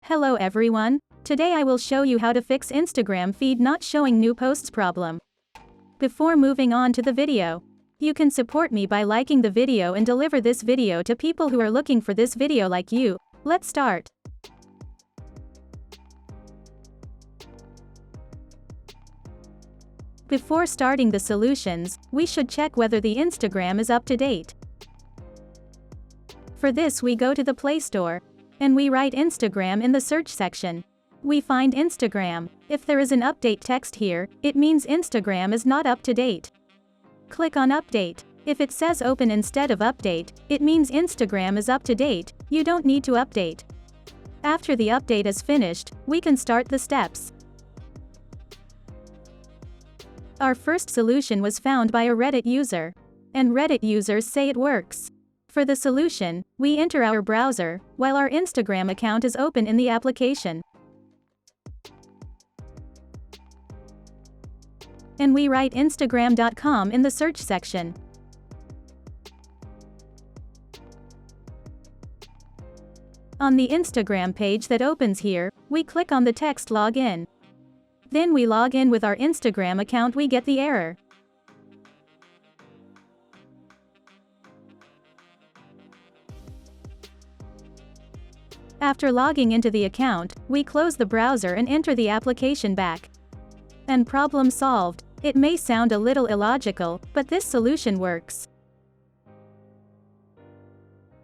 Hello everyone, today I will show you how to fix Instagram feed not showing new posts problem. Before moving on to the video, you can support me by liking the video and deliver this video to people who are looking for this video like you. Let's start. Before starting the solutions, we should check whether the Instagram is up to date. For this we go to the Play Store, and we write Instagram in the search section. We find Instagram. If there is an update text here, it means Instagram is not up to date. Click on Update. If it says Open instead of Update, it means Instagram is up to date, you don't need to update. After the update is finished, we can start the steps. Our first solution was found by a Reddit user. And Reddit users say it works. For the solution, we enter our browser, while our Instagram account is open in the application. And we write Instagram.com in the search section. On the Instagram page that opens here, we click on the text Login. Then we log in with our Instagram account. We get the error. After logging into the account, we close the browser and enter the application back. And problem solved. It may sound a little illogical, but this solution works.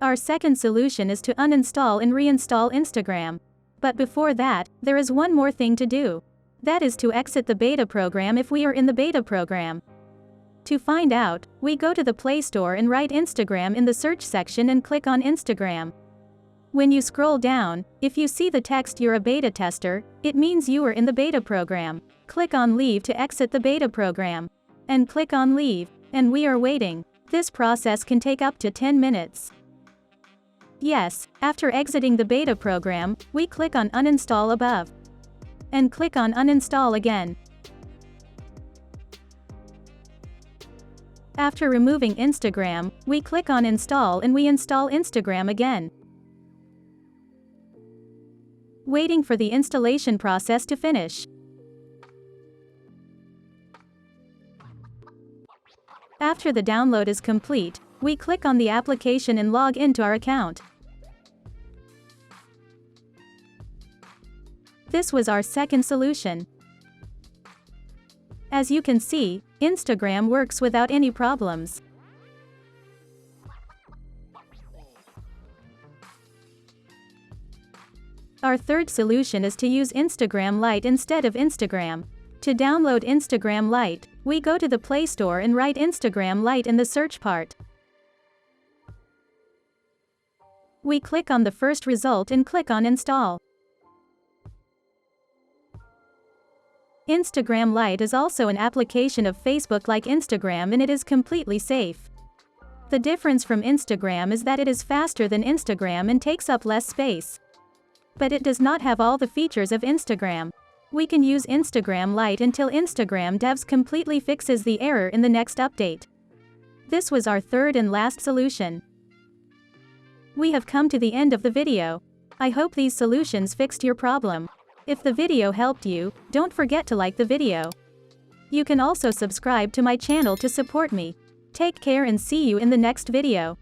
Our second solution is to uninstall and reinstall Instagram. But before that, there is one more thing to do. That is to exit the beta program if we are in the beta program. To find out, we go to the Play Store and write Instagram in the search section and click on Instagram. When you scroll down, if you see the text "You're a beta tester," it means you are in the beta program. Click on Leave to exit the beta program. And click on Leave, and we are waiting. This process can take up to 10 minutes. Yes, after exiting the beta program, we click on Uninstall above. And click on Uninstall again. After removing Instagram, we click on Install and we install Instagram again. Waiting for the installation process to finish. After the download is complete, we click on the application and log into our account. This was our second solution. As you can see, Instagram works without any problems. Our third solution is to use Instagram Lite instead of Instagram. To download Instagram Lite, we go to the Play Store and write Instagram Lite in the search part. We click on the first result and click on Install. Instagram Lite is also an application of Facebook like Instagram, and it is completely safe. The difference from Instagram is that it is faster than Instagram and takes up less space. But it does not have all the features of Instagram. We can use Instagram Lite until Instagram devs completely fixes the error in the next update. This was our third and last solution. We have come to the end of the video. I hope these solutions fixed your problem. If the video helped you, don't forget to like the video. You can also subscribe to my channel to support me. Take care and see you in the next video.